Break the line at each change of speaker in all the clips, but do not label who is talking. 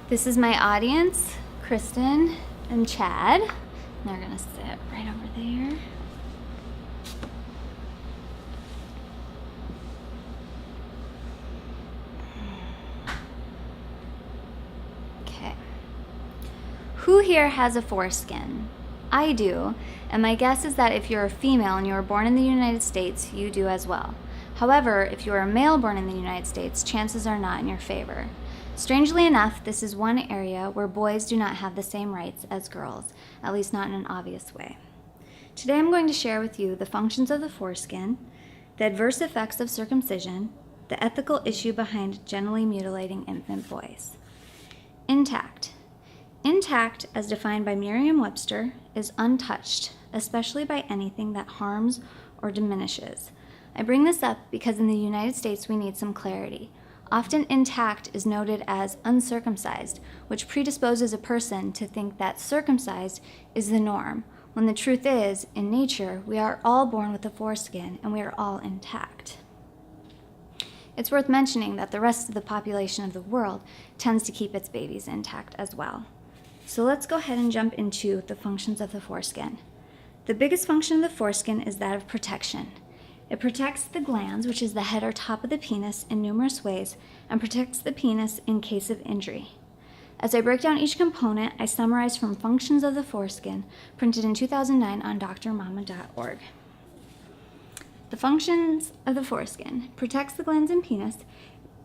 This is my audience, Kristen and Chad. They're gonna sit right over there. Okay. Who here has a foreskin? I do, and my guess is that if you're a female and you were born in the United States, you do as well. However, if you are a male born in the United States, chances are not in your favor. Strangely enough, this is one area where boys do not have the same rights as girls, at least not in an obvious way. Today I'm going to share with you the functions of the foreskin, the adverse effects of circumcision, the ethical issue behind genitally mutilating infant boys. Intact. Intact, as defined by Merriam-Webster, is untouched, especially by anything that harms or diminishes. I bring this up because in the United States we need some clarity. Often intact is noted as uncircumcised, which predisposes a person to think that circumcised is the norm, when the truth is, in nature, we are all born with a foreskin and we are all intact. It's worth mentioning that the rest of the population of the world tends to keep its babies intact as well. So let's go ahead and jump into the functions of the foreskin. The biggest function of the foreskin is that of protection. It protects the glans, which is the head or top of the penis, in numerous ways, and protects the penis in case of injury. As I break down each component, I summarize from Functions of the Foreskin, printed in 2009 on drmama.org. The functions of the foreskin: protects the glans and penis,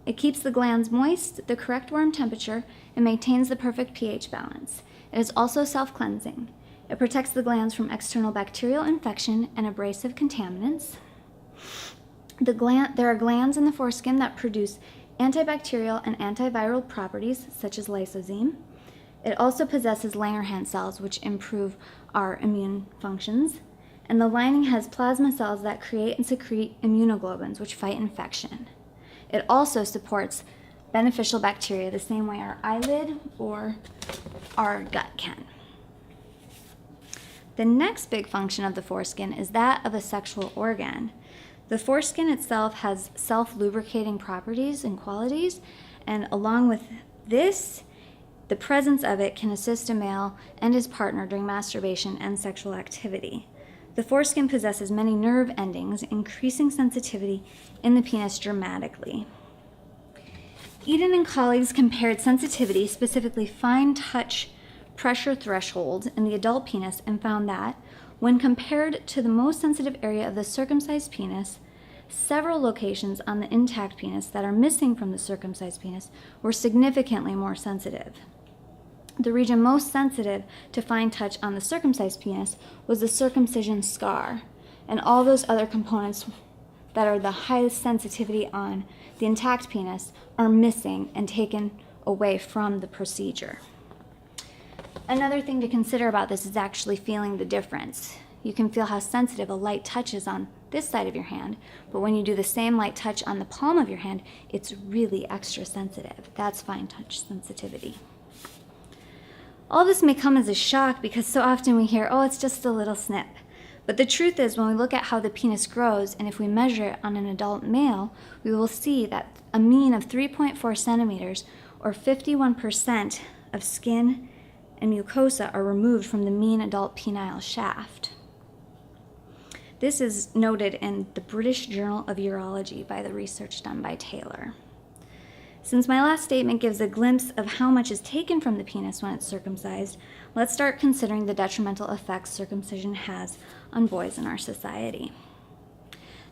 it keeps the glans moist, the correct warm temperature, and maintains the perfect pH balance. It is also self-cleansing. It protects the glans from external bacterial infection and abrasive contaminants. There are glands in the foreskin that produce antibacterial and antiviral properties, such as lysozyme. It also possesses Langerhans cells, which improve our immune functions. And the lining has plasma cells that create and secrete immunoglobulins, which fight infection. It also supports beneficial bacteria the same way our eyelid or our gut can. The next big function of the foreskin is that of a sexual organ. The foreskin itself has self-lubricating properties and qualities, and along with this, the presence of it can assist a male and his partner during masturbation and sexual activity. The foreskin possesses many nerve endings, increasing sensitivity in the penis dramatically. Eden and colleagues compared sensitivity, specifically fine touch pressure thresholds, in the adult penis and found that, when compared to the most sensitive area of the circumcised penis, several locations on the intact penis that are missing from the circumcised penis were significantly more sensitive. The region most sensitive to fine touch on the circumcised penis was the circumcision scar, and all those other components that are the highest sensitivity on the intact penis are missing and taken away from the procedure. Another thing to consider about this is actually feeling the difference. You can feel how sensitive a light touch is on this side of your hand, but when you do the same light touch on the palm of your hand, it's really extra sensitive. That's fine touch sensitivity. All this may come as a shock because so often we hear, oh, it's just a little snip. But the truth is, when we look at how the penis grows, and if we measure it on an adult male, we will see that a mean of 3.4 centimeters, or 51% of skin and mucosa are removed from the mean adult penile shaft. This is noted in the British Journal of Urology by the research done by Taylor. Since my last statement gives a glimpse of how much is taken from the penis when it's circumcised, let's start considering the detrimental effects circumcision has on boys in our society.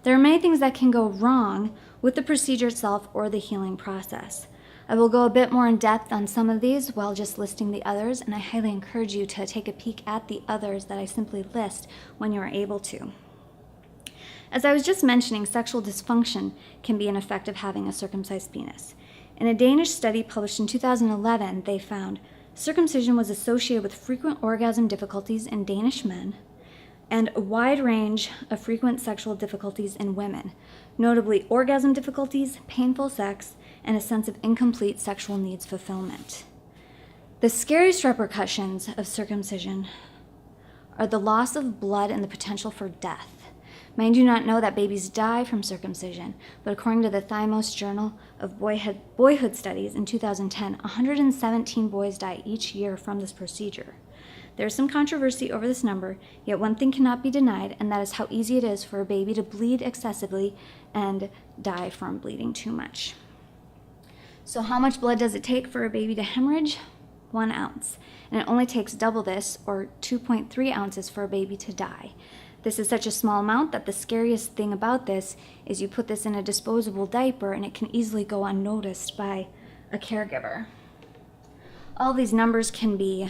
There are many things that can go wrong with the procedure itself or the healing process. I will go a bit more in depth on some of these while just listing the others, and I highly encourage you to take a peek at the others that I simply list when you are able to. As I was just mentioning, sexual dysfunction can be an effect of having a circumcised penis. In a Danish study published in 2011, they found circumcision was associated with frequent orgasm difficulties in Danish men and a wide range of frequent sexual difficulties in women, notably orgasm difficulties, painful sex, and a sense of incomplete sexual needs fulfillment. The scariest repercussions of circumcision are the loss of blood and the potential for death. Many do not know that babies die from circumcision, but according to the Thymos Journal of Boyhood Studies in 2010, 117 boys die each year from this procedure. There is some controversy over this number, yet one thing cannot be denied, and that is how easy it is for a baby to bleed excessively and die from bleeding too much. So how much blood does it take for a baby to hemorrhage? 1 ounce. And it only takes double this, or 2.3 ounces, for a baby to die. This is such a small amount that the scariest thing about this is you put this in a disposable diaper and it can easily go unnoticed by a caregiver. All these numbers can be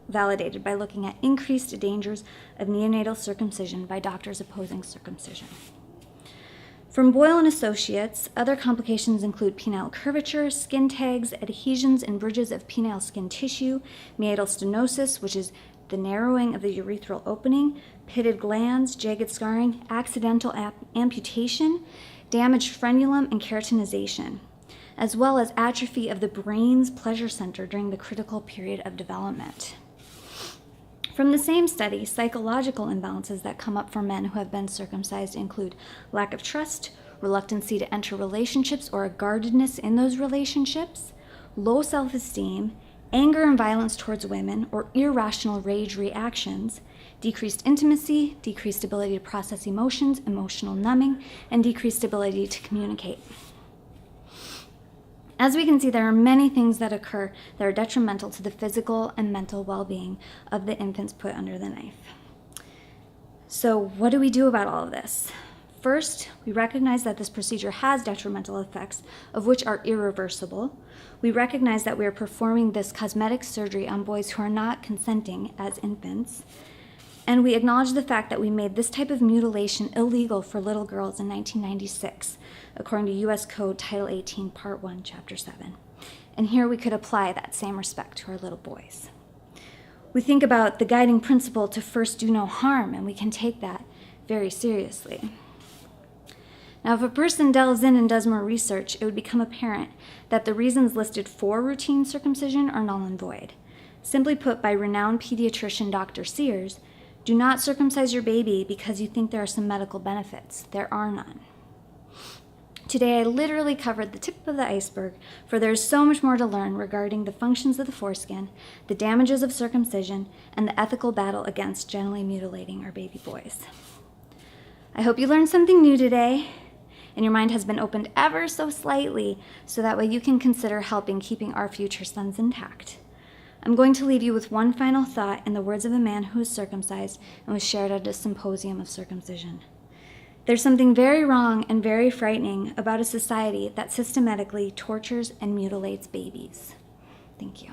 validated by looking at increased dangers of neonatal circumcision by doctors opposing circumcision. From Boyle and Associates, other complications include penile curvature, skin tags, adhesions and bridges of penile skin tissue, meatal stenosis, which is the narrowing of the urethral opening, pitted glands, jagged scarring, accidental amputation, damaged frenulum, and keratinization, as well as atrophy of the brain's pleasure center during the critical period of development. From the same study, psychological imbalances that come up for men who have been circumcised include lack of trust, reluctancy to enter relationships or a guardedness in those relationships, low self-esteem, anger and violence towards women or irrational rage reactions, decreased intimacy, decreased ability to process emotions, emotional numbing, and decreased ability to communicate. As we can see, there are many things that occur that are detrimental to the physical and mental well-being of the infants put under the knife. So what do we do about all of this? First, we recognize that this procedure has detrimental effects, of which are irreversible. We recognize that we are performing this cosmetic surgery on boys who are not consenting as infants. And we acknowledge the fact that we made this type of mutilation illegal for little girls in 1996, according to U.S. Code Title 18, Part 1, Chapter 7. And here we could apply that same respect to our little boys. We think about the guiding principle to first do no harm, and we can take that very seriously. Now, if a person delves in and does more research, it would become apparent that the reasons listed for routine circumcision are null and void. Simply put by renowned pediatrician Dr. Sears, do not circumcise your baby because you think there are some medical benefits. There are none. Today, I literally covered the tip of the iceberg, for there is so much more to learn regarding the functions of the foreskin, the damages of circumcision, and the ethical battle against genitally mutilating our baby boys. I hope you learned something new today, and your mind has been opened ever so slightly, so that way you can consider helping keeping our future sons intact. I'm going to leave you with one final thought in the words of a man who was circumcised and was shared at a symposium of circumcision. There's something very wrong and very frightening about a society that systematically tortures and mutilates babies. Thank you.